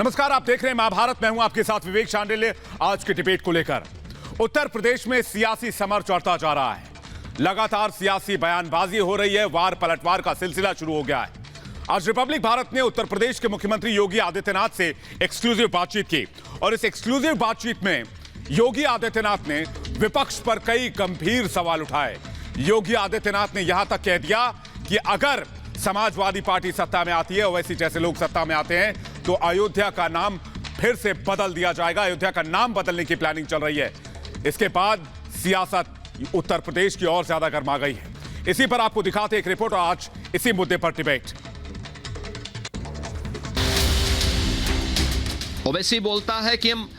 नमस्कार, आप देख रहे हैं महाभारत। मैं हूं आपके साथ विवेक शांडिल्य। आज के डिबेट को लेकर उत्तर प्रदेश में सियासी समर चढ़ता जा रहा है। लगातार सियासी बयानबाजी हो रही है, वार पलटवार का सिलसिला शुरू हो गया है। आज रिपब्लिक भारत ने उत्तर प्रदेश के मुख्यमंत्री योगी आदित्यनाथ से एक्सक्लूसिव बातचीत की और इस एक्सक्लूसिव बातचीत में योगी आदित्यनाथ ने विपक्ष पर कई गंभीर सवाल उठाए। योगी आदित्यनाथ ने यहां तक कह दिया कि अगर समाजवादी पार्टी सत्ता में आती है, ओवैसी जैसे लोग सत्ता में आते हैं, तो अयोध्या का नाम फिर से बदल दिया जाएगा। अयोध्या का नाम बदलने की प्लानिंग चल रही है। इसके बाद सियासत उत्तर प्रदेश की और ज्यादा गर्मा गई है। इसी पर आपको दिखाते एक रिपोर्ट और आज इसी मुद्दे पर डिबेट। ओवैसी बोलता है कि हम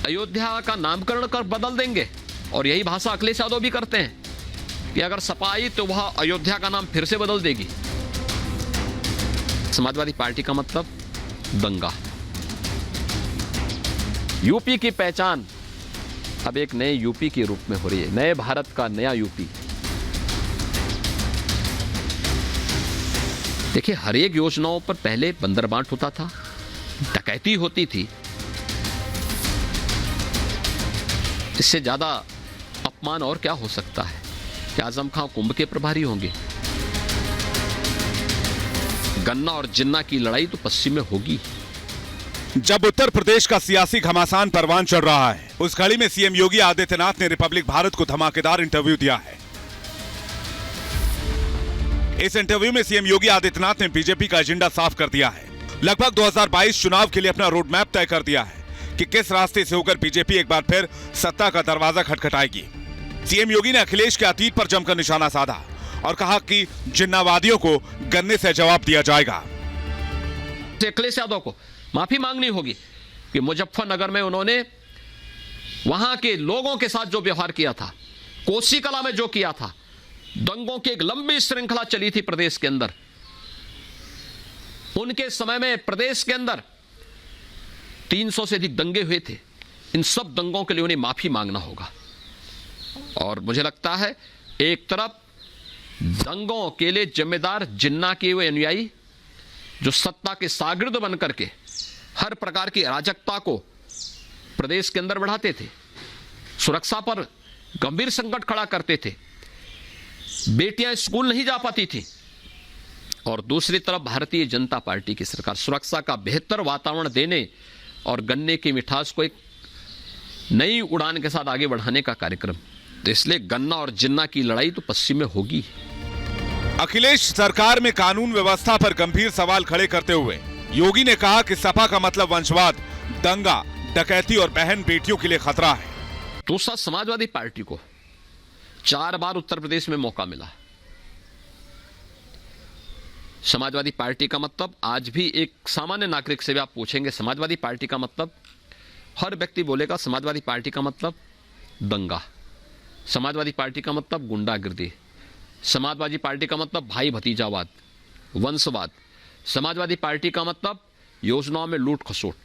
अयोध्या का नामकरण कर बदल देंगे और यही भाषा अखिलेश यादव भी करते हैं कि अगर सपा आई तो वह अयोध्या का नाम फिर से बदल देगी। समाजवादी पार्टी का मतलब दंगा। यूपी की पहचान अब एक नए यूपी के रूप में हो रही है, नए भारत का नया यूपी। देखिए, हर एक योजनाओं पर पहले बंदरबांट होता था, डकैती होती थी। इससे ज्यादा अपमान और क्या हो सकता है कि आजम खां कुंभ के प्रभारी होंगे। गन्ना और जिन्ना की लड़ाई तो पश्चिम में होगी। जब उत्तर प्रदेश का सियासी घमासान परवान चढ़ रहा है, उस घड़ी में सीएम योगी आदित्यनाथ ने रिपब्लिक भारत को धमाकेदार इंटरव्यू दिया है। इस इंटरव्यू में सीएम योगी आदित्यनाथ ने बीजेपी का एजेंडा साफ कर दिया है। लगभग 2022 चुनाव के लिए अपना रोड मैप तय कर दिया है कि किस रास्ते से होकर बीजेपी एक बार फिर सत्ता का दरवाजा खटखटाएगी। सीएम योगी ने अखिलेश के अतीत पर जमकर निशाना साधा और कहा कि जिन्नावादियों को गन्ने से जवाब दिया जाएगा। अखिलेश यादव को माफी मांगनी होगी कि मुजफ्फरनगर में उन्होंने वहां के लोगों के साथ जो व्यवहार किया था, कोसी कला में जो किया था, दंगों की एक लंबी श्रृंखला चली थी प्रदेश के अंदर। उनके समय में प्रदेश के अंदर 300 से अधिक दंगे हुए थे। इन सब दंगों के लिए उन्हें माफी मांगना होगा। और मुझे लगता है एक तरफ दंगों के लिए जिम्मेदार जिन्ना के वे अनुयायी जो सत्ता के शागिर्द बनकर के हर प्रकार की अराजकता को प्रदेश के अंदर बढ़ाते थे, सुरक्षा पर गंभीर संकट खड़ा करते थे, बेटियां स्कूल नहीं जा पाती थी। और दूसरी तरफ भारतीय जनता पार्टी की सरकार सुरक्षा का बेहतर वातावरण देने और गन्ने की मिठास को एक नई उड़ान के साथ आगे बढ़ाने का कार्यक्रम। तो इसलिए गन्ना और जिन्ना की लड़ाई तो पश्चिम में होगी। अखिलेश सरकार में कानून व्यवस्था पर गंभीर सवाल खड़े करते हुए योगी ने कहा कि सपा का मतलब वंशवाद, दंगा, डकैती और बहन बेटियों के लिए खतरा है। दूसरा, समाजवादी पार्टी को 4 बार उत्तर प्रदेश में मौका मिला। समाजवादी पार्टी का मतलब आज भी एक सामान्य नागरिक से भी आप पूछेंगे समाजवादी पार्टी का मतलब, हर व्यक्ति बोलेगा समाजवादी पार्टी का मतलब दंगा, समाजवादी पार्टी का मतलब गुंडागिर्दी, समाजवादी पार्टी का मतलब भाई भतीजावाद, वंशवाद, समाजवादी पार्टी का मतलब योजनाओं में लूट खसोट,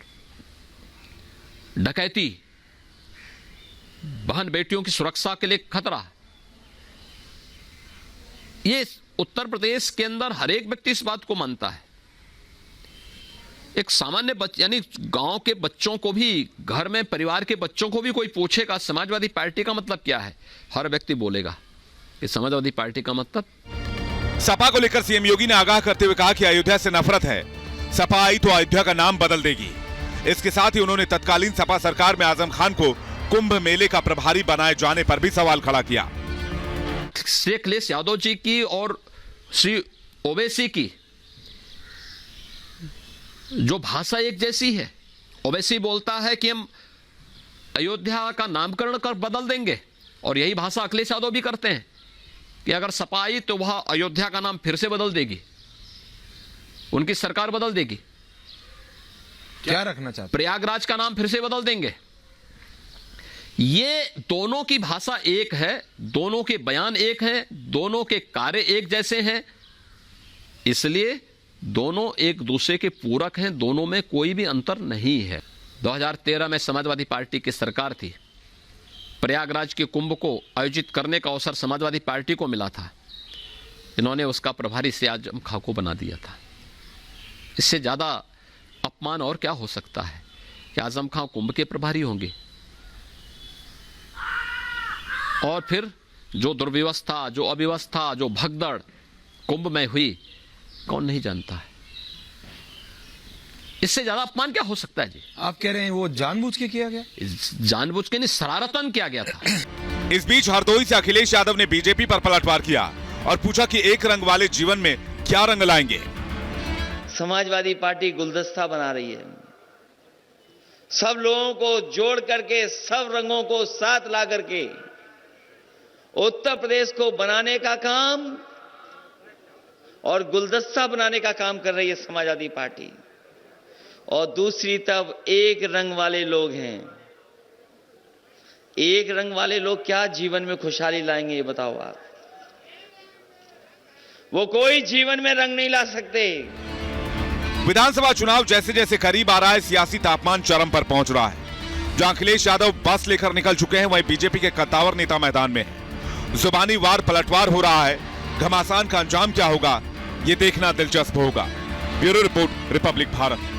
डकैती, बहन बेटियों की सुरक्षा के लिए खतरा। ये उत्तर प्रदेश के अंदर हर एक व्यक्ति इस बात को मानता है। एक सामान्य यानी गांव के बच्चों को भी, घर में परिवार के बच्चों को भी कोई पूछेगा समाजवादी पार्टी का मतलब क्या है, हर व्यक्ति बोलेगा कि समाजवादी पार्टी का मतलब। सपा को लेकर सीएम योगी ने आगाह करते हुए कहा कि अयोध्या से नफरत है, सपा आई तो अयोध्या का नाम बदल देगी। इसके साथ ही उन्होंने तत्कालीन सपा सरकार में आजम खान को कुंभ मेले का प्रभारी बनाए जाने पर भी सवाल खड़ा किया। श्री अखिलेश यादव जी की और श्री ओवैसी की जो भाषा एक जैसी है। ओवैसी बोलता है कि हम अयोध्या का नामकरण कर बदल देंगे और यही भाषा अखिलेश यादव भी करते हैं कि अगर सपा आई तो वह अयोध्या का नाम फिर से बदल देगी, उनकी सरकार बदल देगी। क्या रखना चाहते? प्रयागराज का नाम फिर से बदल देंगे। ये दोनों की भाषा एक है, दोनों के बयान एक हैं, दोनों के कार्य एक जैसे हैं, इसलिए दोनों एक दूसरे के पूरक हैं, दोनों में कोई भी अंतर नहीं है। 2013 में समाजवादी पार्टी की सरकार थी, प्रयागराज के कुंभ को आयोजित करने का अवसर समाजवादी पार्टी को मिला था। इन्होंने उसका प्रभारी से आजम खां को बना दिया था। इससे ज़्यादा अपमान और क्या हो सकता है कि आजम खां कुंभ के प्रभारी होंगे? और फिर जो दुर्व्यवस्था, जो अव्यवस्था, जो भगदड़ कुंभ में हुई, कौन नहीं जानता है? इससे ज्यादा अपमान क्या हो सकता है जी? आप कह रहे हैं वो जानबूझ के किया गया? जानबूझ के नहीं, शरारतन किया गया था। इस बीच हरदोई से अखिलेश यादव ने बीजेपी पर पलटवार किया और पूछा कि एक रंग वाले जीवन में क्या रंग लाएंगे। समाजवादी पार्टी गुलदस्ता बना रही है, सब लोगों को जोड़ करके, सब रंगों को साथ ला करके उत्तर प्रदेश को बनाने का काम और गुलदस्ता बनाने का काम कर रही है समाजवादी पार्टी। और दूसरी तरफ एक रंग वाले लोग हैं। एक रंग वाले लोग क्या जीवन में खुशहाली लाएंगे, ये बताओ आप? वो कोई जीवन में रंग नहीं ला सकते। विधानसभा चुनाव जैसे जैसे करीब आ रहा है, सियासी तापमान चरम पर पहुंच रहा है। जहां अखिलेश यादव बस लेकर निकल चुके हैं, वहीं बीजेपी के कद्दावर नेता मैदान में हैं। जुबानी वार पलटवार हो रहा है। घमासान का अंजाम क्या होगा, ये देखना दिलचस्प होगा। Bureau report, Republic Bharat.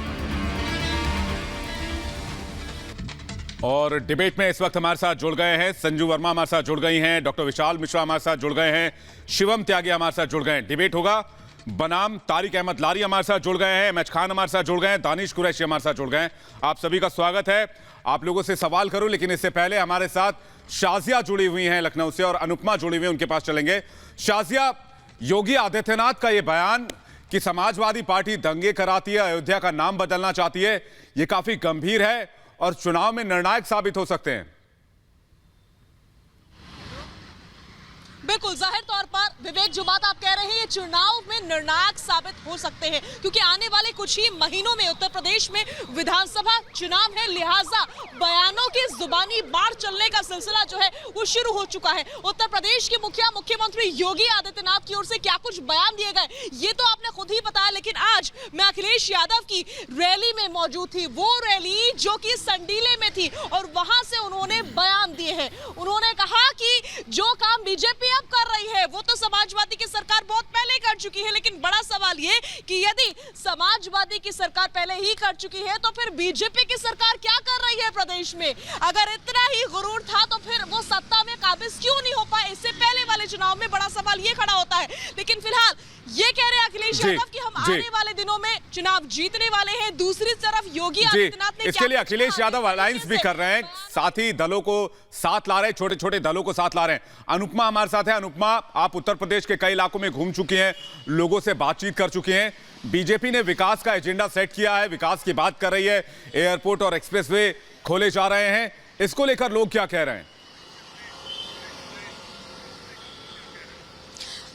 और डिबेट में इस वक्त हमारे साथ जुड़ गए हैं संजू वर्मा, हमारे साथ जुड़ गई हैं डॉक्टर विशाल मिश्रा, हमारे साथ जुड़ गए हैं शिवम त्यागी, हमारे साथ जुड़ गए हैं। डिबेट होगा बनाम तारिक अहमद लारी हमारे साथ जुड़ गए हैं, एमएच खान हमारे साथ जुड़ गए हैं, दानिश कुरैशी हमारे साथ जुड़ गए हैं। आप सभी का स्वागत है। आप लोगों से सवाल करूं, लेकिन इससे पहले हमारे साथ शाजिया जुड़ी हुई हैं लखनऊ से और अनुपमा जुड़ी हुई हैं, उनके पास चलेंगे। शाजिया, योगी आदित्यनाथ का यह बयान कि समाजवादी पार्टी दंगे कराती है, अयोध्या का नाम बदलना चाहती है, यह काफी गंभीर है और चुनाव में निर्णायक साबित हो सकते हैं। बिल्कुल, जाहिर तौर पर विवेक, जो बात आप कह रहे हैं, ये चुनाव में निर्णायक साबित हो सकते हैं, क्योंकि आने वाले कुछ ही महीनों में उत्तर प्रदेश में विधानसभा चुनाव है। लिहाजा बयानों की जुबानी बाढ़ चलने का सिलसिला जो है वो शुरू हो चुका है। उत्तर प्रदेश के मुख्यमंत्री योगी आदित्यनाथ की ओर से क्या कुछ बयान दिए गए, ये तो आपने खुद ही बताया। लेकिन आज मैं अखिलेश यादव की रैली में मौजूद थी, वो रैली जो कि संडीले में थी, और वहां से उन्होंने बयान दिए हैं। उन्होंने कहा कि जो काम बीजेपी अब कर रही है वो तो समाजवादी की सरकार बहुत पहले कर चुकी है, लेकिन बड़ा सवाल ये कि यदि समाजवादी की सरकार पहले ही कर चुकी है तो फिर बीजेपी की सरकार क्या कर रही है प्रदेश में? अगर इतना ही गुरूर था तो फिर वो सत्ता में काबिज क्यों नहीं हो पाए इससे पहले वाले चुनाव में? बड़ा सवाल ये खड़ा होता है। लेकिन फिलहाल ये कह रहे हैं अखिलेश यादव कि हम आने वाले दिनों में चुनाव जीतने वाले हैं। दूसरी तरफ योगी आदित्यनाथ ने इसके लिए अखिलेश यादव अलायंस भी कर रहे हैं, साथ ही दलों को साथ ला रहे हैं, छोटे छोटे दलों को साथ ला रहे हैं। अनुपमा हमारे साथ है। अनुपमा, आप उत्तर प्रदेश के कई इलाकों में घूम चुकी हैं, लोगों से बातचीत कर चुकी हैं। बीजेपी ने विकास का एजेंडा सेट किया है, विकास की बात कर रही है, एयरपोर्ट और एक्सप्रेसवे खोले जा रहे हैं। इसको लेकर लोग क्या कह रहे हैं?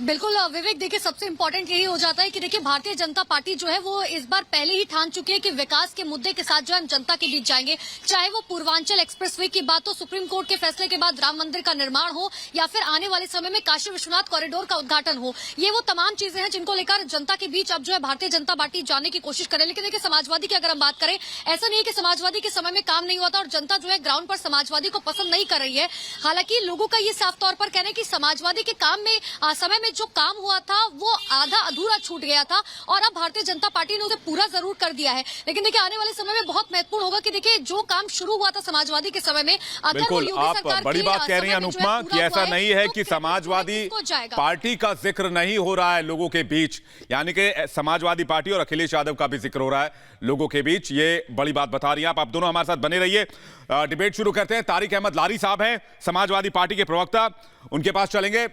बिल्कुल विवेक, देखिए सबसे इंपॉर्टेंट यही हो जाता है कि देखिए भारतीय जनता पार्टी जो है वो इस बार पहले ही ठान चुकी है कि विकास के मुद्दे के साथ जो है हम जनता के बीच जाएंगे। चाहे वो पूर्वांचल एक्सप्रेसवे की बात हो, सुप्रीम कोर्ट के फैसले के बाद राम मंदिर का निर्माण हो, या फिर आने वाले समय में काशी विश्वनाथ कॉरिडोर का उद्घाटन हो, ये वो तमाम चीजें हैं जिनको लेकर जनता के बीच अब जो है भारतीय जनता पार्टी जाने की कोशिश करे। लेकिन देखिए समाजवादी की अगर हम बात करें, ऐसा नहीं है कि समाजवादी के समय में काम नहीं हुआ था और जनता जो है ग्राउंड पर समाजवादी को पसंद नहीं कर रही है। हालांकि लोगों का ये साफ तौर पर कहना है कि समाजवादी के काम में समय में जो काम हुआ था वो आधा अधूरा छूट गया था और अब भारतीय जनता पार्टी ने उसे पूरा जरूर कर दिया है। लेकिन देखिए आने वाले समय में बहुत महत्वपूर्ण होगा कि देखिए जो काम शुरू हुआ था समाजवादी के समय में, अगर वो योगी सरकार आप बड़ी बात कह रही हैं अनुपमा कि ऐसा नहीं है कि समाजवादी पार्टी का जिक्र नहीं हो रहा है लोगों के बीच, यानी कि समाजवादी पार्टी और अखिलेश यादव का भी जिक्र हो रहा है लोगों के बीच। ये बड़ी बात बता रही हैं आप दोनों हमारे साथ बने रहिए। डिबेट शुरू करते हैं। तारिक अहमद लारी साहब हैं समाजवादी पार्टी के प्रवक्ता, उनके पास चलेंगे।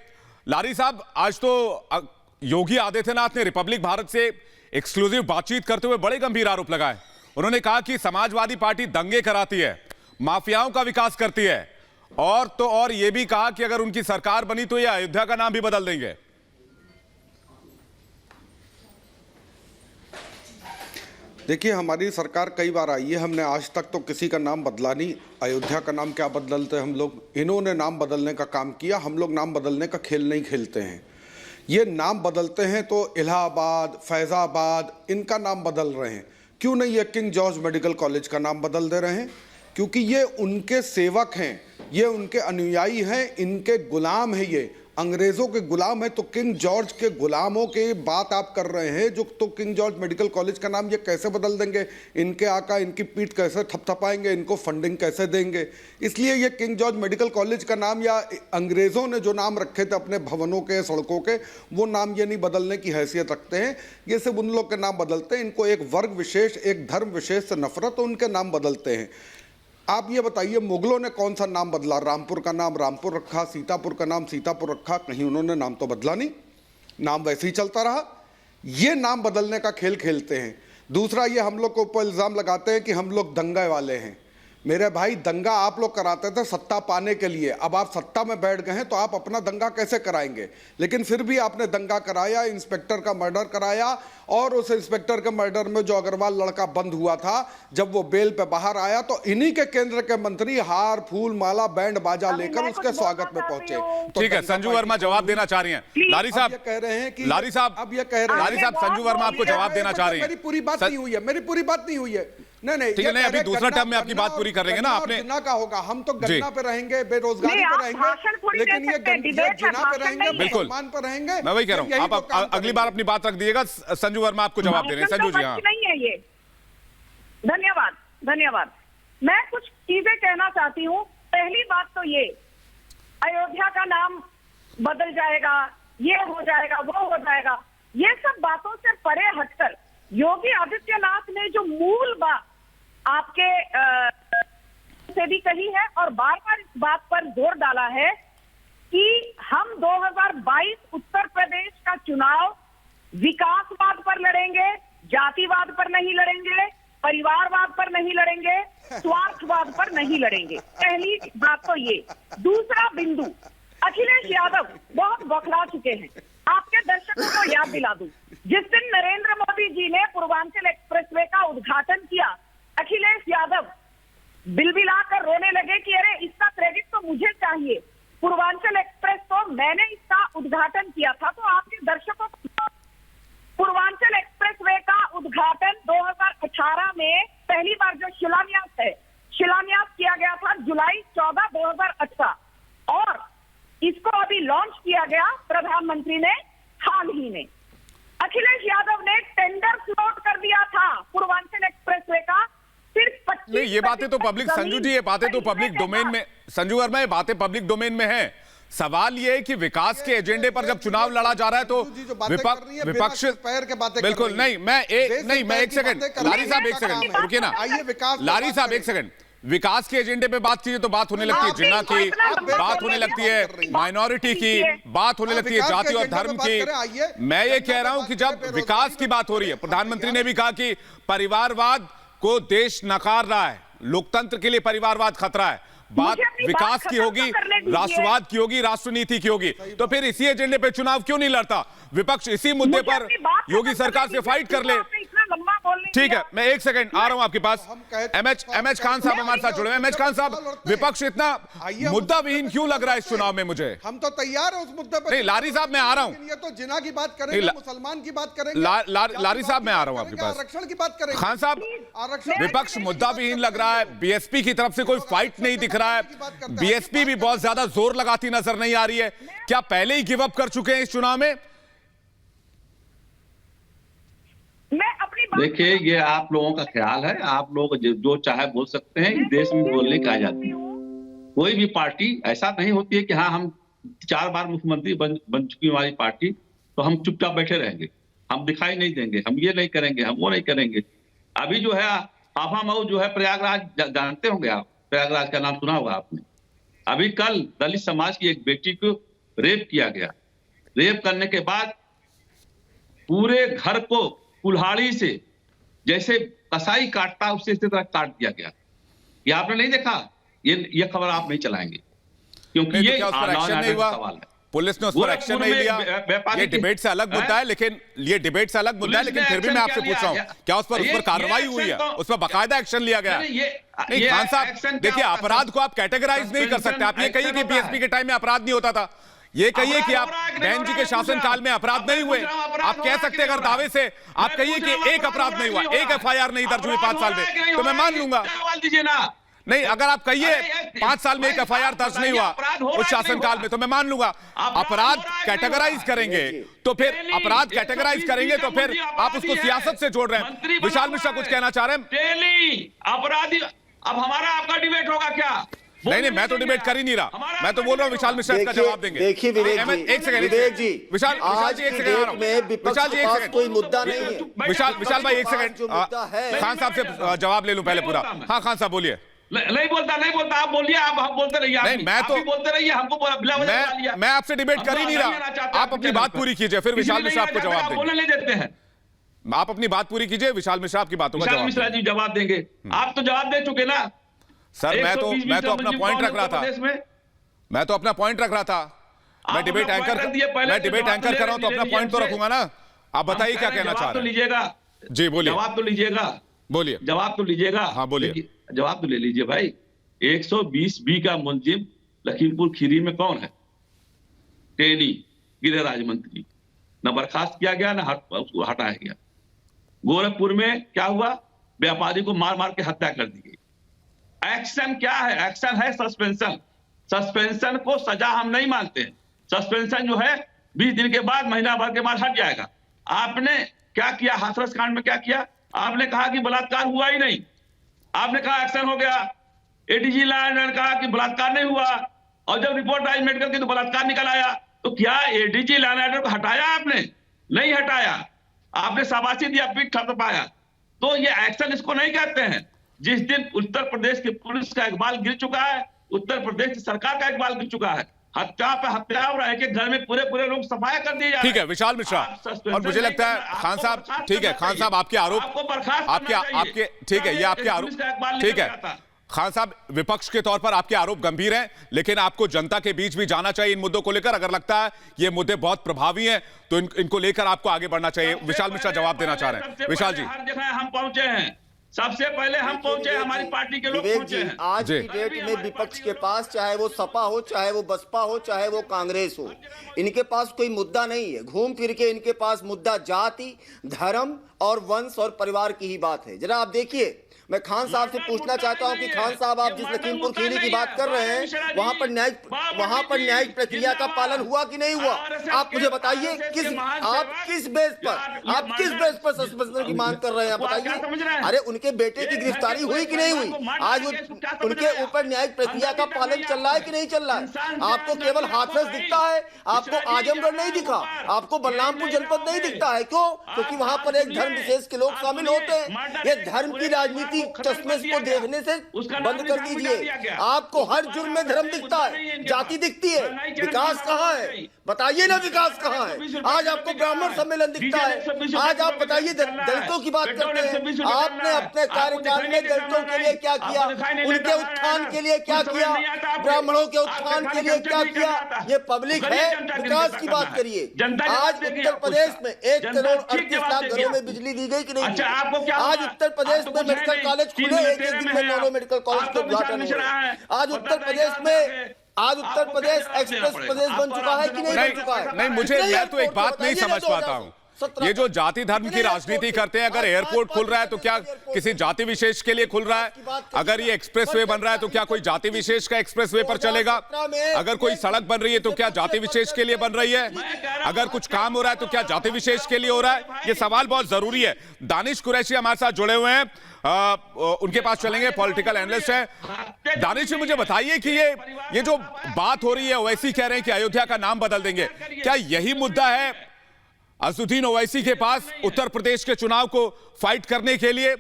लारी साहब, आज तो योगी आदित्यनाथ ने रिपब्लिक भारत से एक्सक्लूसिव बातचीत करते हुए बड़े गंभीर आरोप लगाए। उन्होंने कहा कि समाजवादी पार्टी दंगे कराती है, माफियाओं का विकास करती है, और यह भी कहा कि अगर उनकी सरकार बनी तो यह अयोध्या का नाम भी बदल देंगे। देखिए, हमारी सरकार कई बार आई है, हमने आज तक तो किसी का नाम बदला नहीं। अयोध्या का नाम क्या बदलते हम लोग, इन्होंने नाम बदलने का काम किया। हम लोग नाम बदलने का खेल नहीं खेलते हैं। ये नाम बदलते हैं तो इलाहाबाद, फैज़ाबाद, इनका नाम बदल रहे हैं। क्यों नहीं ये किंग जॉर्ज मेडिकल कॉलेज का नाम बदल दे रहे हैं? क्योंकि ये उनके सेवक हैं, ये उनके अनुयायी हैं, इनके गुलाम हैं। ये अंग्रेजों के गुलाम है, तो किंग जॉर्ज के गुलामों की बात आप कर रहे हैं। जो तो किंग जॉर्ज मेडिकल कॉलेज का नाम ये कैसे बदल देंगे? इनके आका इनकी पीठ कैसे थपथपाएंगे? इनको फंडिंग कैसे देंगे? इसलिए ये किंग जॉर्ज मेडिकल कॉलेज का नाम, या अंग्रेजों ने जो नाम रखे थे अपने भवनों के, सड़कों के, वो नाम ये नहीं बदलने की हैसियत रखते हैं। ये सिर्फ उन लोग के नाम बदलते हैं। इनको एक वर्ग विशेष, एक धर्म विशेष से नफरत, तो उनके नाम बदलते हैं। आप ये बताइए, मुगलों ने कौन सा नाम बदला? रामपुर का नाम रामपुर रखा, सीतापुर का नाम सीतापुर रखा, कहीं उन्होंने नाम तो बदला नहीं, नाम वैसे ही चलता रहा। ये नाम बदलने का खेल खेलते हैं। दूसरा, ये हम लोग के ऊपर इल्ज़ाम लगाते हैं कि हम लोग दंगे वाले हैं। मेरे भाई, दंगा आप लोग कराते थे सत्ता पाने के लिए। अब आप सत्ता में बैठ गए हैं तो आप अपना दंगा कैसे कराएंगे? लेकिन फिर भी आपने दंगा कराया, इंस्पेक्टर का मर्डर कराया, और उस इंस्पेक्टर के मर्डर में जो अग्रवाल लड़का बंद हुआ था, जब वो बेल पे बाहर आया तो इन्हीं के केंद्र के मंत्री हार फूल माला बैंड बाजा लेकर उसके स्वागत में पहुंचे। तो ठीक है, संजू वर्मा जवाब देना चाह रही हैं। लारी साहब ये कह रहे हैं कि लारी साहब अब ये कह रहे हैं, लारी साहब, संजू वर्मा आपको जवाब देना चाह रही हैं। मेरी पूरी बात नहीं हुई है, मेरी पूरी बात नहीं हुई है। नहीं, ठीक है, नहीं, अभी दूसरा टर्म में आपकी बात पूरी कर लेंगे ना। आपने जिन्ना का होगा, हम तो गन्ना पे रहेंगे, बेरोजगारी पे रहेंगे, लेकिन ये जिन्ना पे रहेंगे, मुसलमान पे रहेंगे। मैं वही कह रहा हूँ, आप अगली बार अपनी बात रख दीजिएगा। संजू वर्मा आपको जवाब दे रहे हैं। संजू जी, हाँ, नहीं है ये। धन्यवाद, धन्यवाद। मैं कुछ चीजें कहना चाहती हूँ। पहली बात तो ये, अयोध्या का नाम बदल जाएगा, ये हो जाएगा, वो हो जाएगा, ये सब बातों से परे हटकर योगी आदित्यनाथ ने जो मूल बात आपके से भी कही है और बार बार इस बात पर जोर डाला है कि हम 2022 उत्तर प्रदेश का चुनाव विकासवाद पर लड़ेंगे, जातिवाद पर नहीं लड़ेंगे, परिवारवाद पर नहीं लड़ेंगे, स्वार्थवाद पर नहीं लड़ेंगे। पहली बात तो ये। दूसरा बिंदु, अखिलेश यादव बहुत बौखला चुके हैं। आपके दर्शकों को याद दिला दूं, जिस दिन नरेंद्र मोदी जी ने पूर्वांचल एक्सप्रेसवे का उद्घाटन किया, अखिलेश यादव बिलबिलाकर रोने लगे कि अरे इसका क्रेडिट तो मुझे चाहिए, पूर्वांचल एक्सप्रेस तो मैंने इसका उद्घाटन किया था। तो आपके दर्शकों को पूर्वांचल एक्सप्रेसवे का उद्घाटन 2018 में पहली बार जो शिलान्यास किया गया था जुलाई 14, 2018, और इसको अभी लॉन्च किया गया प्रधानमंत्री ने हाल ही में। अखिलेश यादव ने टेंडर फ्लोट कर दिया था पूर्वांचल एक्सप्रेसवे का, सिर्फ 25। नहीं, ये बातें तो पब्लिक, संजू जी, ये बातें तो पब्लिक डोमेन में, संजू वर्मा, ये बातें पब्लिक डोमेन में है। सवाल ये है कि विकास के एजेंडे पर जब चुनाव लड़ा जा रहा है तो विपक्ष बिल्कुल नहीं। मैं एक सेकंड, लारी साहब एक सेकंड रुकिए ना, लारी साहब एक सेकंड। विकास के एजेंडे पे बात कीजिए तो बात होने लगती है जिन्ना की, बात होने लगती है माइनॉरिटी की, बात होने लगती है जाति और धर्म की। मैं ये कह रहा हूं कि जब विकास की बात हो रही है, प्रधानमंत्री ने भी कहा कि परिवारवाद को देश नकार रहा है, लोकतंत्र के लिए परिवारवाद खतरा है। बात विकास की होगी, राष्ट्रवाद की होगी, राष्ट्रनीति की होगी, तो फिर इसी एजेंडे पे चुनाव क्यों नहीं लड़ता विपक्ष? इसी मुद्दे पर योगी सरकार से फाइट कर ले। ठीक है, मैं एक सेकंड आ रहा हूं आपके पास। एमएच खान साहब हमारे साथ जुड़े हैं। एमएच खान साहब, विपक्ष इतना मुद्दा विहीन क्यों लग रहा है इस चुनाव में? मुझे हम तो तैयार है उस मुद्दे पर। नहीं, लारी साहब मैं आ रहा हूं। ये तो जिना की बात करेंगे, मुसलमान की बात करेंगे। लारी साहब मैं आ रहा हूं आपके पास, आरक्षण की बात करेंगे। खान साहब, विपक्ष मुद्दा विहीन लग रहा है, बीएसपी की तरफ से कोई फाइट नहीं दिख रहा है, बीएसपी भी बहुत ज्यादा जोर लगाती नजर नहीं आ रही है। क्या पहले ही गिव अप कर चुके हैं इस चुनाव में? देखिए, ये आप लोगों का ख्याल है, आप लोग जो चाहे बोल सकते हैं, इस देश में बोलने की आजादी है। कोई भी पार्टी ऐसा नहीं होती है कि हाँ हम 4 बार मुख्यमंत्री बन चुकी हमारी पार्टी तो हम चुपचाप बैठे रहेंगे, हम दिखाई नहीं देंगे, हम ये नहीं करेंगे, हम वो नहीं करेंगे। अभी जो है आफा मऊ जो है प्रयागराज, जानते होंगे आप, प्रयागराज का नाम सुना होगा आपने। अभी कल दलित समाज की एक बेटी को रेप किया गया। रेप करने के बाद पूरे घर को कुल्हाड़ी से जैसे कसाई काटता उससे इसी तरह काट दिया गया। ये आपने नहीं देखा? ये खबर आप नहीं चलाएंगे क्योंकि ये सवाल है। पुलिस ने उस पर एक्शन नहीं लिया। ये डिबेट से अलग मुद्दा है, लेकिन ये डिबेट से अलग मुद्दा है, लेकिन फिर भी मैं आपसे पूछ रहा हूं, क्या उस पर कार्रवाई हुई है? उस पर बाकायदा एक्शन लिया गया? नहीं खान साहब, देखिए, अपराध को आप कैटेगराइज नहीं कर सकते। आप ये कहिए कि बीएसपी के टाइम में अपराध नहीं होता था, ये कहिए कि आप बहन जी के शासनकाल में अपराध नहीं हुए। आप कह सकते हैं अगर दावे से, आप कहिए कि एक अपराध नहीं हुआ, एक एफआईआर नहीं दर्ज हुई 5 साल में, तो मैं मान लूंगा। नहीं, अगर आप कहिए 5 साल में एक FIR दर्ज नहीं हुआ उस शासनकाल में तो मैं मान लूंगा। अपराध कैटेगराइज करेंगे तो फिर अपराध कैटेगराइज करेंगे तो फिर आप उसको सियासत से जोड़ रहे हैं। विशाल मिश्रा कुछ कहना चाह रहे हैं? अपराधी, अब हमारा आपका डिबेट होगा क्या? नहीं, मैं तो डिबेट कर ही नहीं रहा, मैं तो बोल रहा हूँ विशाल मिश्रा इसका जवाब देंगे। देखिए विवेक जी, विशाल जी एक सेकंड में विपक्ष के पास कोई मुद्दा नहीं है। विशाल भाई एक सेकंड, खान साहब से जवाब ले लूं पहले पूरा। हाँ खान साहब बोलिए। नहीं बोलता आप बोलिए, आप बोलते रहिए। नहीं, मैं तो बोलते रहिए, हमको मैं आपसे डिबेट कर ही नहीं रहा, आप अपनी बात पूरी कीजिए फिर विशाल मिश्रा आपको जवाब देंगे। बोलने नहीं देते हैं, आप अपनी बात पूरी कीजिए, विशाल मिश्रा आपकी बातों का जवाब। विशाल मिश्रा जी जवाब देंगे। आप तो जवाब दे चुके ना सर। मैं तो अपना पॉइंट रख रहा था, मैं तो अपना पॉइंट रख रहा था। मैं डिबेट एंकर कर रहा हूं तो अपना पॉइंट तो रखूंगा ना। आप बताइए क्या कहना चाह रहे हैं? लीजिएगा जी, बोलिए। जवाब तो लीजिएगा, बोलिए। जवाब तो लीजिएगा। हाँ बोलिए। जवाब तो ले लीजिए भाई। 120B का मुलजिम लखीमपुर खीरी में कौन है? टेनी, गृह राज्य मंत्री। न बर्खास्त किया गया, न हटाया गया। गोरखपुर में क्या हुआ? व्यापारी को मार मार के हत्या कर दी गई। एक्शन क्या है? एक्शन है सस्पेंशन। सस्पेंशन को सजा हम नहीं मानते। सस्पेंशन जो है 20 दिन के बाद, महीना भर के बाद हट जाएगा। आपने क्या किया हाथरस कांड में? क्या किया? आपने कहा कि बलात्कार हुआ ही नहीं, आपने कहा एक्शन हो गया। एडीजी ने कहा कि बलात्कार नहीं हुआ, और जब रिपोर्ट आई मेडिकल की तो बलात्कार निकल आया। तो क्या एडीजी लैंडर को हटाया आपने? नहीं हटाया, आपने शाबाशी दिया, पीठ थपथपाया। तो ये एक्शन इसको नहीं कहते हैं। जिस दिन उत्तर प्रदेश की पुलिस का इकबाल गिर चुका है, उत्तर प्रदेश की सरकार का इकबाल गिर चुका है, हत्या पे हत्या हो रहा है कि घर में पूरे लोग सफाया कर दिए जा रहे हैं। ठीक है विशाल मिश्रा, और मुझे लगता है खान साहब, ठीक है खान साहब, आपके आरोप आपके ठीक है, ये आपके आरोप ठीक है खान साहब, विपक्ष के तौर पर आपके आरोप गंभीर हैं, लेकिन आपको जनता के बीच भी जाना चाहिए इन मुद्दों को लेकर। अगर लगता है ये मुद्दे बहुत प्रभावी हैं तो इनको लेकर आपको आगे बढ़ना चाहिए। विशाल मिश्रा जवाब देना चाह रहे हैं। विशाल जी, हर जगह हम पहुंचे हैं, सबसे पहले हम पहुंचे, हमारी पार्टी के लोग पहुंचे हैं। आज की डेट में विपक्ष के पास, चाहे वो सपा हो, चाहे वो बसपा हो, चाहे वो कांग्रेस हो, इनके पास कोई मुद्दा नहीं है। घूम फिर के इनके पास मुद्दा जाति, धर्म और वंश और परिवार की ही बात है। जरा आप देखिए, मैं खान साहब से पूछना चाहता हूं कि खान साहब, आप जिस लखीमपुर खीरी की बात कर रहे हैं, वहां पर न्यायिक प्रक्रिया का पालन हुआ कि नहीं हुआ? आप मुझे बताइए, आप किस बेस पर सस्पेंशन की मांग कर रहे हैं? बताइए। अरे उनके बेटे की गिरफ्तारी हुई कि नहीं हुई? आज उनके ऊपर न्यायिक प्रक्रिया का पालन चल रहा है कि नहीं चल रहा है? आपको केवल हाथरस दिखता है, आपको आजमगढ़ नहीं दिखा, आपको बलरामपुर जनपद नहीं दिखता है। क्यों? क्योंकि वहां पर एक धर्म विशेष के लोग शामिल होते हैं। ये धर्म की राजनीति चश्मे को देखने से बंद कर दीजिए। आपको हर जुर्म में धर्म दिखता है, जाति दिखती है, विकास कहाँ है? बताइए ना, विकास कहाँ है? आज आपको ब्राह्मण सम्मेलन दिखता है, आज आप बताइए दलितों की बात करते हैं। आपने अपने कार्यकाल में दलितों के लिए क्या किया? उनके उत्थान के लिए क्या किया? ब्राह्मणों के उत्थान के लिए क्या किया? ये पब्लिक है, विकास की बात करिए। आज उत्तर प्रदेश में 1 करोड़ 38 लाख घरों में बिजली दी गई कि नहीं? आज उत्तर प्रदेश में मेडिकल कॉलेज खुले, एक दिन में 9 मेडिकल कॉलेज का उद्घाटन हो रहा है। आज उत्तर प्रदेश एक्सप्रेस प्रदेश बन चुका है कि नहीं बन चुका है? नहीं, मैं तो एक बात नहीं समझ पाता हूं। ये जो जाति धर्म की राजनीति करते हैं, अगर एयरपोर्ट खुल रहा है तो क्या किसी जाति विशेष के लिए खुल रहा है? अगर ये एक्सप्रेसवे बन रहा है तो क्या कोई जाति विशेष का एक्सप्रेसवे पर चलेगा? अगर कोई सड़क बन रही है तो क्या जाति विशेष के लिए बन रही है? अगर कुछ काम हो रहा है तो क्या जाति विशेष के लिए हो रहा है? ये सवाल बहुत जरूरी है। दानिश कुरैशी हमारे साथ जुड़े हुए हैं, उनके पास चलेंगे, पॉलिटिकल एनालिस्ट हैं। दानिश जी, मुझे बताइए कि ये जो बात हो रही है, ओवैसी कह रहे हैं कि अयोध्या का नाम बदल देंगे, क्या यही मुद्दा है असदुद्दीन ओवैसी के पास उत्तर प्रदेश के चुनाव को फाइट करने के लिए?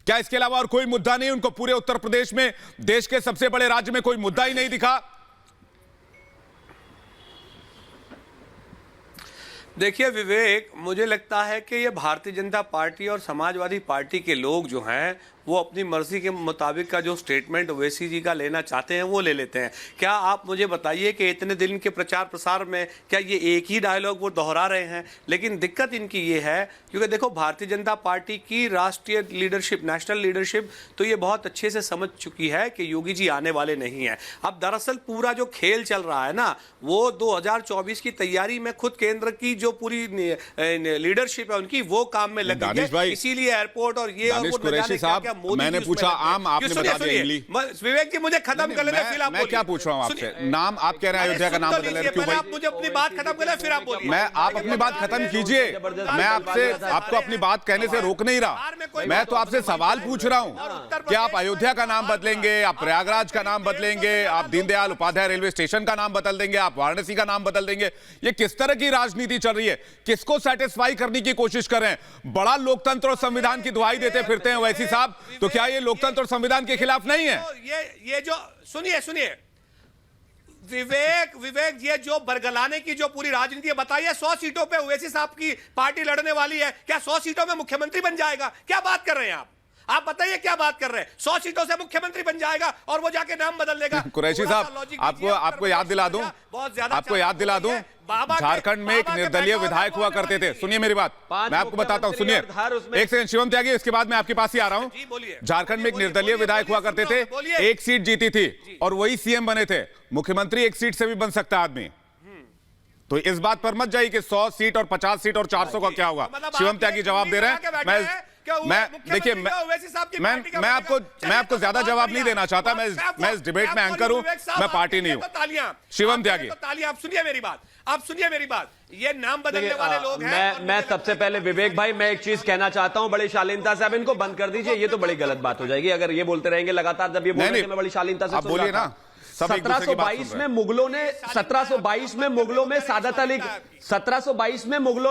क्या इसके अलावा और कोई मुद्दा नहीं? उनको पूरे उत्तर प्रदेश में, देश के सबसे बड़े राज्य में कोई मुद्दा ही नहीं दिखा? देखिए विवेक, मुझे लगता है कि ये भारतीय जनता पार्टी और समाजवादी पार्टी के लोग जो हैं वो अपनी मर्जी के मुताबिक का जो स्टेटमेंट ओवैसी जी का लेना चाहते हैं वो ले लेते हैं। क्या आप मुझे बताइए कि इतने दिन के प्रचार प्रसार में क्या ये एक ही डायलॉग वो दोहरा रहे हैं? लेकिन दिक्कत इनकी ये है, क्योंकि देखो भारतीय जनता पार्टी की राष्ट्रीय लीडरशिप, नेशनल लीडरशिप तो ये बहुत अच्छे से समझ चुकी है कि योगी जी आने वाले नहीं हैं। अब दरअसल पूरा जो खेल चल रहा है ना, वो 2024 की तैयारी में खुद केंद्र की जो पूरी लीडरशिप है उनकी, वो काम में लगी है। इसीलिए एयरपोर्ट और ये कुरैशी साहब, क्या मोदी मैंने जी पूछा उसमें लगते हैं? आम, आपने सुनिए, बता दिया सुनिए, इंग्लिश। विवेक जी मुझे खत्म कर लेना, फिर आप मैं क्या पूछ रहा हूँ आपसे? नाम आप कह रहे हैं अयोध्या का नाम बदल रहे हैं, क्यों पहले आप भाई? मुझे अपनी बात खत्म कर लें, फिर आप बोलिए। मैं आप अपनी बात खत्म कीजिए, मैं आपसे आपको अपनी बात कहने से रोक नहीं रहा। मैं तो आपसे सवाल पूछ रहा हूँ कि आप अयोध्या का नाम बदलेंगे, आप प्रयागराज का नाम बदलेंगे, आप दीनदयाल उपाध्याय रेलवे स्टेशन का नाम बदल देंगे, आप वाराणसी का नाम बदल देंगे। ये किस तरह की राजनीति चल रही है? किसको सेटिस्फाई करने की कोशिश कर रहे हैं? बड़ा लोकतंत्र और संविधान की दुहाई देते फिरते हैं ओवैसी साहब, तो क्या ये लोकतंत्र और संविधान के खिलाफ नहीं है? ये जो सुनिए विवेक ये जो बरगलाने की जो पूरी राजनीति है, बताइए 100 सीटों पे ओवैसी साहब की पार्टी लड़ने वाली है, क्या 100 सीटों में मुख्यमंत्री बन जाएगा? क्या बात कर रहे हैं आप बताइए क्या बात कर रहे हैं? 100 सीटों से मुख्यमंत्री बन जाएगा और वो जाके नाम बदल देगा। कुरैशी साहब, आपको याद दिला दूं, आपको याद दिला दूं, झारखंड में एक निर्दलीय विधायक हुआ करते थे। सुनिए मेरी बात, मैं आपको बताता हूं, सुनिए एक सेकंड शिवम त्यागी, इसके बाद मैं आपके पास ही आ रहा हूं। झारखंड में एक निर्दलीय विधायक हुआ करते थे, एक सीट जीती थी और वही सीएम बने थे। मुख्यमंत्री एक सीट से भी बन सकता है आदमी, तो इस बात पर मत जाइए कि 100 सीट और 50 सीट और 400 का क्या होगा। शिवम त्यागी जवाब दे रहे हैं। मैं देखिए, मैं आपको ज्यादा जवाब नहीं देना चाहता। मैं इस डिबेट में एंकर हूं, मैं पार्टी नहीं हूं। शिवम त्यागी, आप सुनिए मेरी बात, ये नाम बदलने वाले लोग हैं। मैं सबसे पहले विवेक भाई, मैं एक चीज कहना चाहता हूं बड़ी शालीनता से, अब इनको बंद कर दीजिए, ये तो बड़ी गलत बात हो जाएगी अगर ये बोलते रहेंगे लगातार। जब ये बोल रहे हैं मैं बड़ी शालीनता से, आप बोलिए ना। 1722 में मुगलों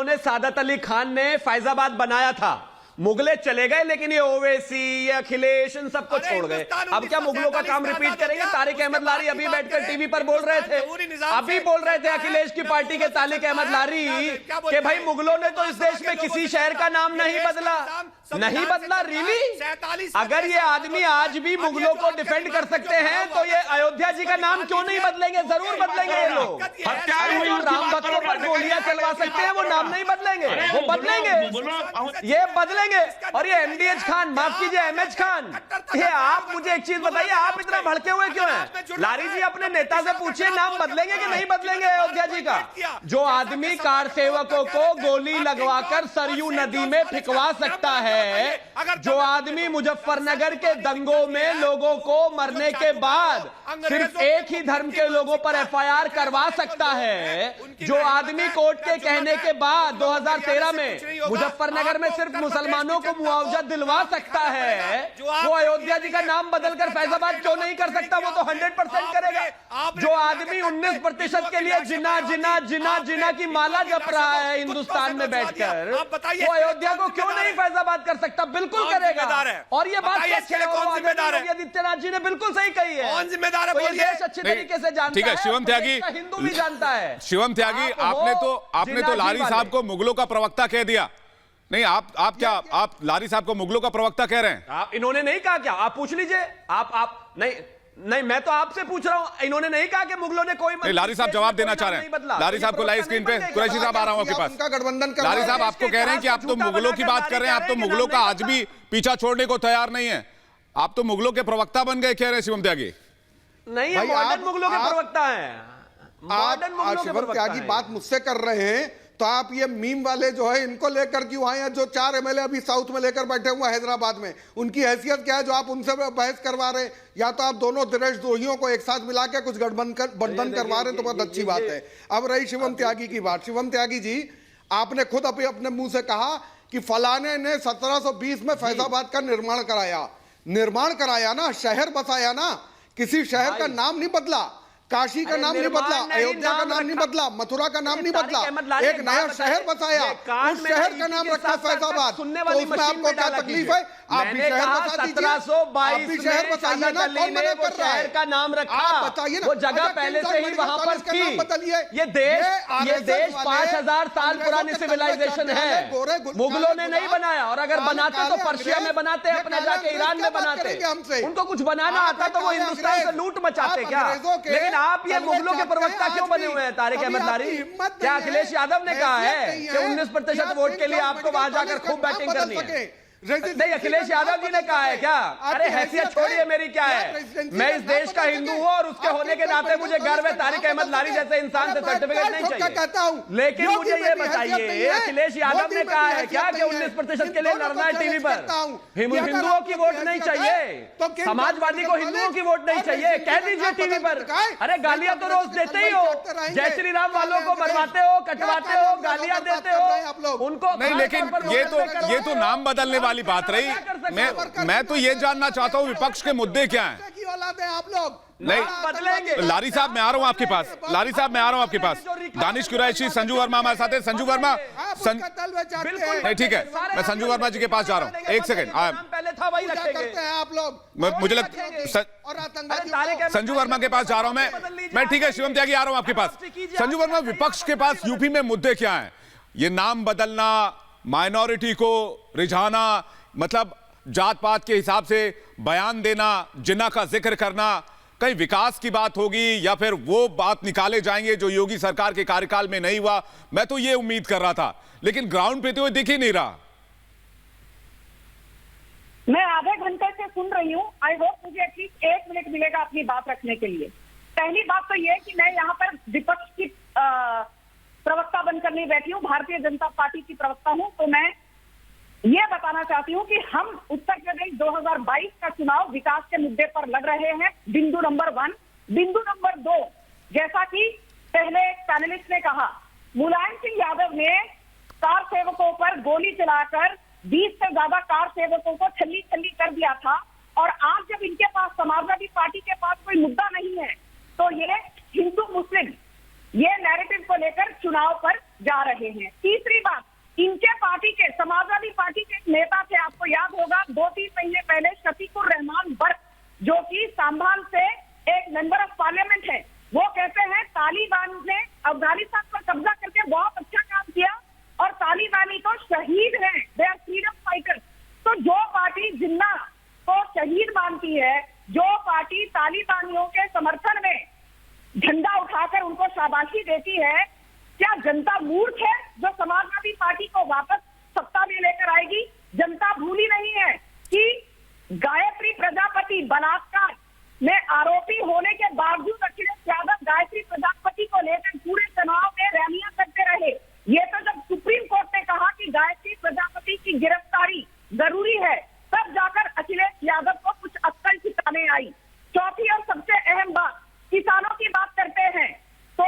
ने सादत अली खान ने फैजाबाद बनाया था। मुगले चले गए, लेकिन ये ओवैसी, ये अखिलेश, इन सबको छोड़ गए। अब क्या मुगलों का काम रिपीट करेंगे? तारिक अहमद लारी अभी बैठकर टीवी पर बोल रहे थे, अखिलेश की पार्टी के तारिक अहमद लारी कि भाई मुगलों ने तो इस देश में किसी शहर का नाम नहीं बदला। रियली? अगर ये आदमी आज भी मुगलों को डिफेंड कर सकते हैं तो ये अयोध्या जी का नाम क्यों नहीं बदलेंगे? जरूर बदलेंगे ये लोग। जो राम भक्तों पर गोलियां चलवा सकते हैं वो नाम नहीं बदलेंगे, वो बदलेंगे, ये बदलेंगे। और ये एमडीएच खान, माफ कीजिए एमएच खान, ये आप मुझे एक चीज बताइए, आप इतना भड़के हुए क्यों हैं? लारी जी अपने नेता से पूछिए नाम बदलेंगे कि नहीं बदलेंगे अयोध्या जी का? जो आदमी कार सेवकों को गोली लगवाकर सरयू नदी में फेंकवा सकता है, जो आदमी मुजफ्फरनगर के दंगों में लोगों को मरने के बाद सिर्फ एक ही धर्म के लोगों पर एफआईआर करवा सकता है, जो आदमी कोर्ट के कहने के बाद 2013 में मुजफ्फरनगर में सिर्फ मुसलमानों को मुआवजा दिलवा सकता है, वो अयोध्या जी का नाम बदलकर फैजाबाद क्यों नहीं कर सकता? वो तो 100% करेगा। जो आदमी 19% के लिए जिना की माला जप रहा है हिंदुस्तान में बैठकर, वो अयोध्या को क्यों नहीं फैजाबाद कर सकता? बिल्कुल करेगा। और ये बात आदित्यनाथ जी ने बिल्कुल सही कही है। कौन जिम्मेदार है? ये देश अच्छी तरीके से जानता है। ठीक है शिवम त्यागी, हिंदू भी जानता है। शिवम त्यागी, आपने तो लारी साहब को मुगलों का प्रवक्ता कह दिया। नहीं, आप लारी साहब को मुगलों का प्रवक्ता कह रहे हैं? इन्होंने नहीं कहा क्या? आप पूछ लीजिए। आप नहीं, मैं तो आपसे पूछ रहा हूं। इन्होंने नहीं कहा कि मुगलों ने कोई लारी साहब जवाब देना चाह रहे हैं। लारी साहब को लाइव स्क्रीन पे, कुरैशी साहब आ रहा हूं आपके पास। गठबंधन कर लारी साहब आपको कह रहे हैं कि आप तो मुगलों की बात कर रहे हैं, आप तो मुगलों का आज भी पीछा छोड़ने को तैयार नहीं है। आप तो मुगलों के प्रवक्ता बन गए, कह रहे हैं शिवम त्यागी। नहीं, मॉडर्न मुगलों के प्रवक्ता है। मॉडर्न मुगलों के प्रवक्ता त्यागी बात मुझसे कर रहे हैं, तो आप ये मीम वाले जो है इनको लेकर क्यों आए हैं? जो 4 एमएलए अभी साउथ में लेकर बैठे हुए हैदराबाद में, उनकी हैसियत क्या है जो आप उनसे बहस करवा रहे हैं? या तो आप दोनों देशद्रोहियों को एक साथ मिला के कुछ गठबंधन करवा रहे हैं तो बहुत अच्छी बात है। अब रही शिवम त्यागी की बात। शिवम त्यागी जी, आपने खुद अभी अपने मुंह से कहा कि फलाने ने 1720 में फैजाबाद का निर्माण कराया ना, शहर बसाया ना, किसी शहर का नाम नहीं बदला, काशी का नाम नहीं बदला, अयोध्या का नाम नहीं बदला, मथुरा का नाम नहीं बदला, एक नया शहर बसाया, उस शहर का नाम रखा फैजाबाद। तो उसमें आपको क्या तकलीफ है? आप भी शहर बसा दीजिए, आप भी शहर बताइए ना, कौन मना कर रहा है? का नाम रखा, आप बताइए ना, वो जगह पहले से ही वहां पर थी। ये देश 5000 साल पुरानी सिविलाइजेशन है, मुगलों ने नहीं बनाया। और अगर बनाते तो पर्शिया में बनाते, अपने जाके ईरान में बनाते। उनको कुछ बनाना आता तो वो हिंदुस्तान से लूट मचाते क्या? लेकिन आप ये मुगलों के प्रवक्ता क्यों बने हुए हैं तारिक अहमद लारी? क्या अखिलेश यादव ने कहा है कि 19% वोट के लिए आपको वहां जाकर खूब बैटिंग करनी है? नहीं, अखिलेश यादव जी ने कहा है क्या? अरे हैसियत छोड़िए मेरी, क्या है, मैं इस देश का हिंदू हूँ और उसके होने के नाते मुझे गर्व है। तारिक अहमद लारी जैसे इंसान से सर्टिफिकेट नहीं चाहिए। लेकिन मुझे ये बताइए, अखिलेश यादव ने कहा है क्या कि 19% के लिए लड़ना है टीवी पर? हिंदुओं की वोट नहीं चाहिए, समाजवादी को हिंदुओं की वोट नहीं चाहिए, कह दीजिए टीवी पर। अरे गालियां तो रोज देते ही हो, जय श्री राम वालों को मरवाते हो, कटवाते हो, गालियां देते हो उनको। नहीं, लेकिन ये तो नाम बदलने वाली बात रही। मैं तो ये जानना चाहता हूं विपक्ष के मुद्दे क्या हैं। आप लोग नहीं बदलेंगे। लारी साहब मैं आ रहा हूं आपके पास, लारी साहब मैं आ रहा हूं आपके पास। दानिश कुरैशी, संजू वर्मा हमारे साथ है। संजू वर्मा नहीं, ठीक है, मैं संजू वर्मा जी के पास जा रहा हूं। एक सेकंड, पहले था वही रखेंगे आप लोग। मुझे संजू वर्मा के पास जा रहा हूं मैं ठीक है, शिवम त्यागी आ रहा हूं आपके पास। संजू वर्मा, विपक्ष के पास यूपी में मुद्दे क्या हैं? ये नाम बदलना, माइनॉरिटी को रिझाना, मतलब जात पात के हिसाब से बयान देना, जिन्ना का जिक्र करना, कहीं विकास की बात होगी या फिर वो बात निकाले जाएंगे जो योगी सरकार के कार्यकाल में नहीं हुआ? मैं तो ये उम्मीद कर रहा था, लेकिन ग्राउंड पे तो ये दिख ही नहीं रहा। मैं आधे घंटे से सुन रही हूँ। आई होप मुझे एटलीस्ट 1 मिनट मिलेगा अपनी बात रखने के लिए। पहली बात तो ये कि मैं यहाँ पर विपक्ष की प्रवक्ता बनकर नहीं बैठी हूँ, भारतीय जनता पार्टी की प्रवक्ता हूँ। तो मैं ये बताना चाहती हूँ कि हम उत्तर प्रदेश 2022 का चुनाव विकास के मुद्दे पर लड़ रहे हैं, बिंदु नंबर 1। बिंदु नंबर 2, जैसा कि पहले पैनलिस्ट ने कहा, मुलायम सिंह यादव ने कार सेवकों पर गोली चलाकर 20 से ज्यादा कार सेवकों को छल्ली छल्ली कर दिया था। और आज जब इनके पास, समाजवादी पार्टी के पास कोई मुद्दा नहीं है, तो ये हिंदू मुस्लिम ये नैरेटिव को लेकर चुनाव पर जा रहे हैं। तीसरी बात, इनके पार्टी के, समाजवादी पार्टी के एक नेता थे, आपको याद होगा 2-3 महीने पहले, शफीकुर रहमान बर्क, जो कि संभाल से एक मेंबर ऑफ पार्लियामेंट है, वो कहते हैं तालिबान ने अफगानिस्तान पर कब्जा करके बहुत अच्छा काम किया और तालिबानी तो शहीद हैं, दे आर फ्रीडम फाइटर्स। तो जो पार्टी जिन्ना को शहीद मानती है, जो पार्टी तालिबानियों के समर्थन में झंडा उठाकर उनको शाबाशी देती है, क्या जनता मूर्ख है जो समाजवादी पार्टी को वापस सत्ता में लेकर आएगी? जनता भूली नहीं है कि गायत्री प्रजापति बलात्कार में आरोपी होने के बावजूद अखिलेश यादव गायत्री प्रजापति को लेकर पूरे चुनाव में रैलियां करते रहे। ये तो जब सुप्रीम कोर्ट ने कहा कि गायत्री प्रजापति की गिरफ्तारी जरूरी है, तब जाकर अखिलेश यादव को कुछ अक्ल ठिकाने आई। चौथी और सबसे अहम बात, किसानों की बात करते हैं तो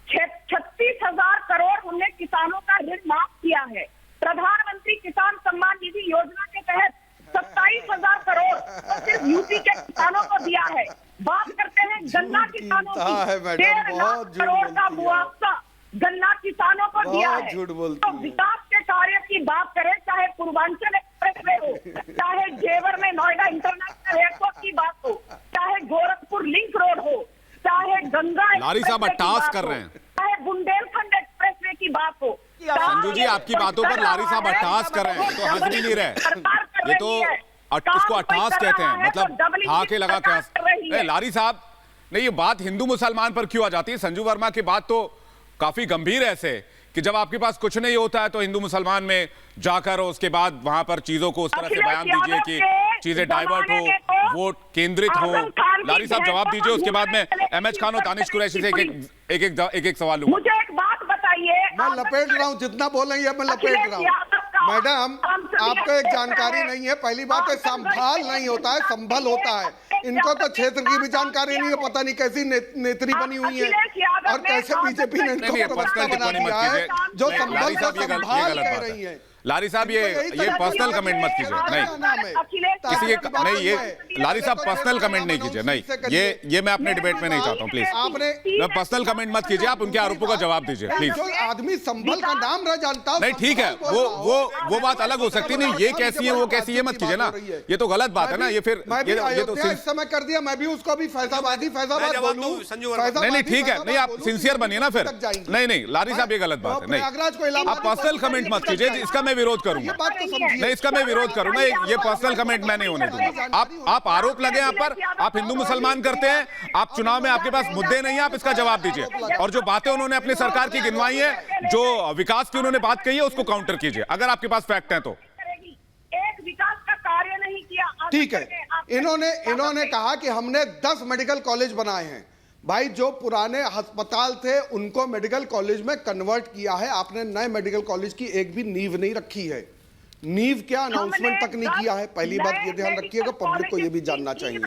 36,000 करोड़ हमने किसानों का ऋण माफ किया है। प्रधानमंत्री किसान सम्मान निधि योजना के तहत 27,000 करोड़ तो सिर्फ यूपी के किसानों को दिया है। बात करते हैं गन्ना किसानों की, 1.5 लाख करोड़ का मुआवजा गन्ना किसानों को दिया है। तो विकास के कार्य की बात करें, चाहे पूर्वांचल एक्सप्रेसवे हो, चाहे जेवर में नोएडा इंटरनेशनल एयरपोर्ट की बात हो, चाहे गोरखपुर लिंक रोड हो, चाहे गंगा लारी साहब टास्क कर रहे हैं, चाहे बुंदेलखंड एक्सप्रेसवे की बात हो। संजू जी, आपकी बातों पर लारी साहब टास्क कर रहे हैं, तो हंस भी नहीं रहे। ये तो उसको अट्ठास कहते हैं, मतलब हाँ के लगा क्या। लारी साहब नहीं, ये बात हिंदू मुसलमान पर क्यों आ जाती है? संजू वर्मा की बात तो काफी गंभीर है ऐसे कि जब आपके पास कुछ नहीं होता है तो हिंदू मुसलमान में जाकर उसके बाद वहां पर चीजों को उस तरह से बयान दीजिए कि चीजें डाइवर्ट हो, वोट केंद्रित हो। लारी साहब जवाब दीजिए, उसके बाद में एमएच खान और दानिश कुरैशी से एक सवाल लूंगा। मुझे एक बात बताइए। मैं लपेट रहा हूँ, जितना बोलेंगे मैं लपेट रहा हूँ। मैडम, आपको एक जानकारी नहीं है। पहली बात है, संभाल नहीं होता है, संभल होता है। इनको तो क्षेत्र की भी जानकारी नहीं है, पता नहीं कैसी नेत्री बनी हुई है और कैसे बीजेपी ने इनको प्रवक्ता बना दिया है जो संभल को संभाल कह रही है। लारी साहब ये पर्सनल कमेंट मत कीजिए, नहीं किसी के नहीं, ये लारी साहब पर्सनल कमेंट नहीं कीजिए, नहीं ये मैं अपने डिबेट में नहीं चाहता हूँ, प्लीज पर्सनल कमेंट मत कीजिए, आप उनके आरोपों का जवाब दीजिए प्लीज। आदमी संभल का नाम रह जानता नहीं, ठीक है, वो बात अलग हो सकती नहीं, ये कैसी है वो कैसी है मत कीजिए ना, ये तो गलत बात है ना। ये फिर ये तो इस समय कर दिया, मैं भी उसको भी फैजाबाद बोलूं। नहीं ठीक है, नहीं आप सिंसियर बनिए ना फिर। नहीं लारी साहब ये गलत बात है, नहीं आप पर्सनल कमेंट मत कीजिए, इसका मैं विरोध करूंगा, नहीं इसका मैं विरोध करूंगा, ये पर्सनल कमेंट मैं नहीं होने दूंगा। आप आरोप लगे आप पर, आप हिंदू मुसलमान करते हैं, आप चुनाव में आपके पास मुद्दे नहीं है, आप इसका जवाब दीजिए और जो बातें उन्होंने अपनी सरकार की गिनवाई है, जो विकास की उन्होंने बात कही है, उसको काउंटर कीजिए अगर आपके पास फैक्ट है तो। एक नहीं किया। ठीक है, इन्होंने कहा कि हमने 10 मेडिकल कॉलेज बनाए हैं। भाई, जो पुराने अस्पताल थे उनको मेडिकल कॉलेज में कन्वर्ट किया है आपने, नए मेडिकल कॉलेज की एक भी नींव नहीं रखी है। नींव क्या, अनाउंसमेंट तक नहीं किया है। पहली बात ये ध्यान रखिएगा, पब्लिक को ये भी जानना चाहिए।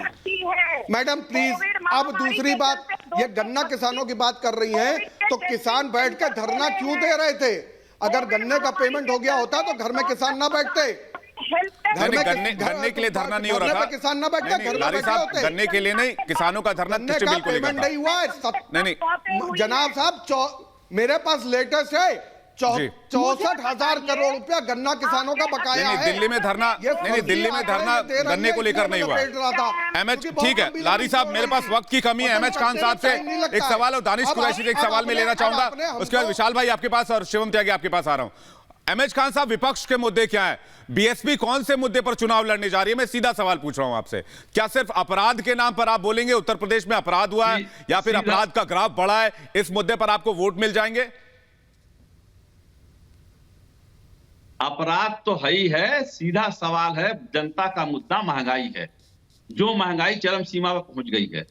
मैडम प्लीज, अब दूसरी बात, ये गन्ना किसानों की बात कर रही हैं, तो किसान बैठ के धरना क्यों दे रहे थे? अगर गन्ने का पेमेंट हो गया होता तो घर में किसान ना बैठते। गन्ने के लिए धरना नहीं हो रहा था, किसान ना बैठते, घर में लारी बैठे साहब, होते। गन्ने के लिए नहीं, किसानों का धरना कृषि बिल को लेकर पेमेंट था। नहीं हुआ है। नहीं जनाब साहब, मेरे पास लेटेस्ट है, 64,000 करोड़ रुपया गन्ना किसानों का बकाया है। दिल्ली में धरना, नहीं दिल्ली में धरना गन्ने को लेकर नहीं हुआ। एमएच, ठीक है लारी साहब, मेरे पास वक्त की कमी है। एमएच खान साहब से एक सवाल और दानिश कुरैशी से एक सवाल में लेना चाहूंगा, उसके बाद विशाल भाई आपके पास और शिवम त्यागी आपके पास आ रहा हूं। एमएच खान साहब, विपक्ष के मुद्दे क्या है? बीएसपी कौन से मुद्दे पर चुनाव लड़ने जा रही है? मैं सीधा सवाल पूछ रहा हूं आपसे। क्या सिर्फ अपराध के नाम पर आप बोलेंगे उत्तर प्रदेश में अपराध हुआ है, या फिर अपराध का ग्राफ बढ़ा है, इस मुद्दे पर आपको वोट मिल जाएंगे? अपराध तो है ही है, सीधा सवाल है, जनता का मुद्दा महंगाई है। जो महंगाई चरम सीमा पर पहुंच गई है।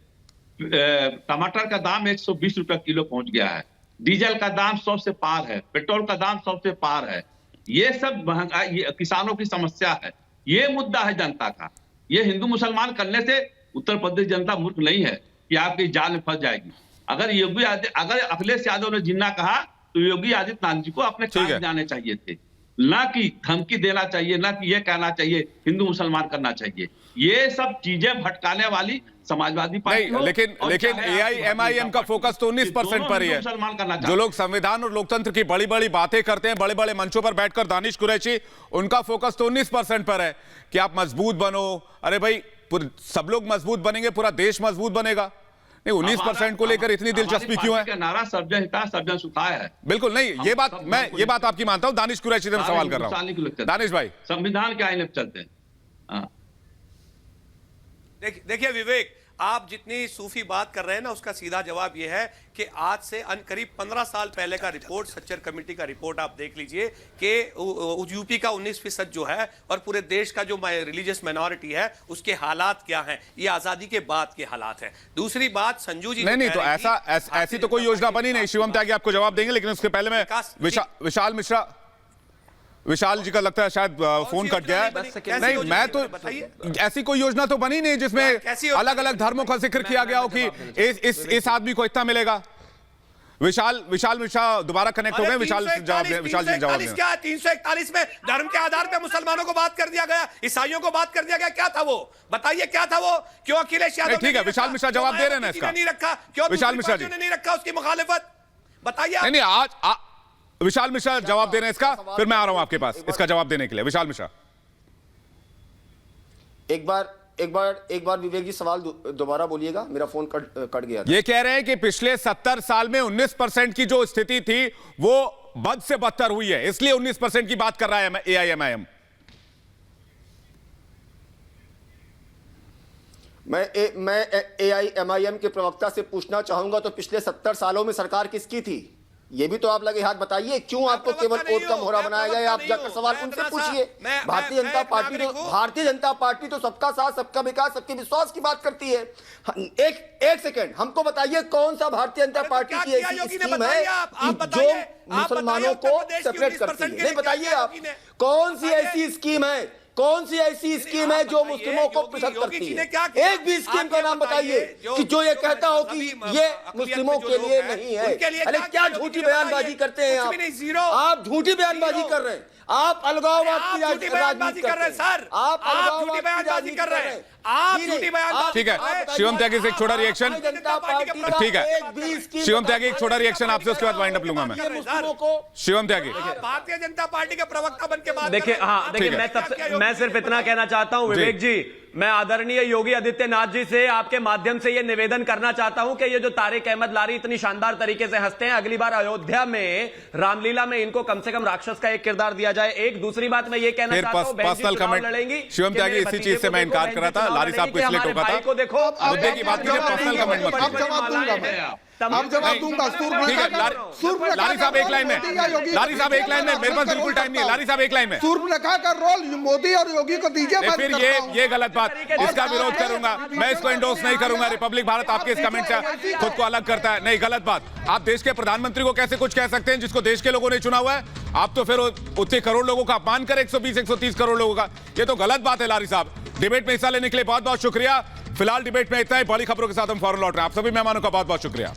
टमाटर का दाम 120 रुपए किलो पहुंच गया है, डीजल का दाम 100 से पार है, पेट्रोल का दाम 100 से पार है। ये सब महंगाई, ये किसानों की समस्या है, ये मुद्दा है जनता का। ये हिंदू मुसलमान करने से उत्तर प्रदेश जनता मूर्ख नहीं है कि आपकी जाल में फंस जाएगी। अगर अखिलेश यादव ने जिन्ना कहा तो योगी आदित्यनाथ जी को अपने काम जाने चाहिए थे, ना कि धमकी देना चाहिए, ना कि ये कहना चाहिए हिंदू मुसलमान करना चाहिए। ये सब चीजें भटकाने वाली समाजवादी पार्टी नहीं, लेकिन एआईएमआईएम का फोकस तो 19% पर ही है। जो लोग संविधान और लोकतंत्र की बड़ी बड़ी बातें करते हैं, बड़े बड़े मंचों पर बैठकर, दानिश कुरैशी, उनका फोकस तो 19% पर है कि आप मजबूत बनो। अरे भाई, सब लोग मजबूत बनेंगे, पूरा देश मजबूत बनेगा। नहीं, 19% को लेकर इतनी दिलचस्पी क्यों है? नारा सर्वजन हिताय सर्वजन सुखाय है। बिल्कुल नहीं, ये बात मैं ये बात आपकी मानता हूं। दानिश कुरैशी से सवाल कर रहा हूं। दानिश भाई, संविधान के आईने पर चलते हैं। देखिए विवेक, आप जितनी सूफी बात कर रहे हैं ना, उसका सीधा जवाब यह है कि आज से करीब 15 साल पहले का रिपोर्ट, सच्चर कमेटी का रिपोर्ट आप देख लीजिए कि यूपी का 19% जो है और पूरे देश का जो रिलीजियस माइनॉरिटी है उसके हालात क्या हैं, ये आजादी के बाद के हालात हैं। दूसरी बात, संजू जी नहीं तो ऐसी तो कोई योजना बनी नहीं। शिवम त्यागी आपको जवाब देंगे, लेकिन उसके पहले मैं विशाल मिश्रा, विशाल जी का लगता है शायद फोन कट गया है। नहीं, मैं तो ऐसी कोई योजना तो बनी नहीं जिसमें अलग अलग धर्मों का जिक्र किया गया हो कि इस आदमी को इतना मिलेगा। विशाल मिश्रा दोबारा कनेक्ट हो गए। विशाल जी जवाब दें। 341 में धर्म के आधार पर मुसलमानों को बात कर दिया गया, ईसाइयों को बात कर दिया गया, क्या था वो? बताइए क्या था वो? क्यों अखिलेश यादव? ठीक है, विशाल मिश्रा जवाब दे रहे हैं इसका। नहीं रखा, क्यों विशाल मिश्रा जी ने नहीं रखा उसकी मुखालिफत? बताइए। नहीं, आज विशाल मिश्रा जवाब दे रहे हैं इसका, फिर मैं आ रहा हूं आपके पास इसका जवाब देने के लिए। विशाल मिश्रा, एक बार विवेक जी सवाल दोबारा बोलिएगा, मेरा फोन कट गया था। ये कह रहे हैं कि पिछले 70 साल में 19% की जो स्थिति थी वो बद से बदतर हुई है, इसलिए 19% की बात कर रहा है एआईएमआईएम। मैं एआईएमआईएम के प्रवक्ता से पूछना चाहूंगा, तो पिछले 70 सालों में सरकार किसकी थी? ये भी तो आप लगे हाथ बताइए। क्यों आपको केवल वोट का मोहरा बनाया गया? आप जाकर सवाल उनसे पूछिए। भारतीय जनता पार्टी तो सबका साथ, सबका विकास, सबके विश्वास की बात करती है। एक सेकंड, हमको बताइए कौन सा भारतीय जनता पार्टी की ऐसी स्कीम है जो मुसलमानों को सेपरेट करती है? नहीं, बताइए आप, कौन सी ऐसी स्कीम है, कौन सी ऐसी स्कीम है जो मुस्लिमों को पृथक करती है? एक भी स्कीम का नाम बताइए कि जो ये कहता हो कि ये मुस्लिमों के लिए नहीं है। अरे क्या झूठी बयानबाजी करते हैं आप झूठी बयानबाजी कर रहे हैं। आप अलगाववाद की राजनीति कर रहे हैं सर। आप झूठी बयानबाजी कर रहे हैं। आप झूठी बयानबाजी। ठीक है, शिवम त्यागी से एक छोटा रिएक्शन। ठीक है शिवम त्यागी, एक छोटा रिएक्शन आपसे, उसके बाद वाइंड अप लूंगा मैं। शिवम त्यागी, भारतीय जनता पार्टी के प्रवक्ता बन के बात। देखिए, हाँ देखिए, मैं सिर्फ इतना कहना चाहता हूं विवेक जी, मैं आदरणीय योगी आदित्यनाथ जी से आपके माध्यम से यह निवेदन करना चाहता हूं कि ये जो तारिक अहमद लारी इतनी शानदार तरीके से हंसते हैं, अगली बार अयोध्या में रामलीला में इनको कम से कम राक्षस का एक किरदार दिया जाए। एक दूसरी बात मैं ये कहना चाहता हूं, पर्सनल कमेंट शिवम त्यागी, इसी चीज से मैं इनकार कर रहा था। लारी साहब को इसलिए टोका था। देखो, मुद्दे की बात कीजिए, पर्सनल कमेंट मत कीजिए। जवाब दूंगा मैं। अब जवाब दूंगा। ठीक है लारी साहब एक लाइन में, लारी साहब एक लाइन में, मेरे पास बिल्कुल टाइम नहीं है। लारी साहब एक लाइन में। सूर्पनखा का रोल मोदी और योगी को दीजिए। फिर ये गलत बात, इसका विरोध करूंगा मैं, इसको एंडोर्स नहीं करूंगा। रिपब्लिक भारत आपके इस कमेंट से खुद को अलग करता है। नहीं, गलत बात। आप देश के प्रधानमंत्री को कैसे कुछ कह सकते हैं जिसको देश के लोगों ने चुना हुआ है? आप तो फिर उतने करोड़ लोगों का अपमान करें, 120-130 करोड़ लोगों का। ये तो गलत बात है। लारी साहब, डिबेट में हिस्सा लेने के लिए बहुत बहुत शुक्रिया। फिलहाल डिबेट में इतना ही। बड़ी खबरों के साथ हम फौरन लौट रहे हैं। आप सभी मेहमानों का बहुत बहुत शुक्रिया।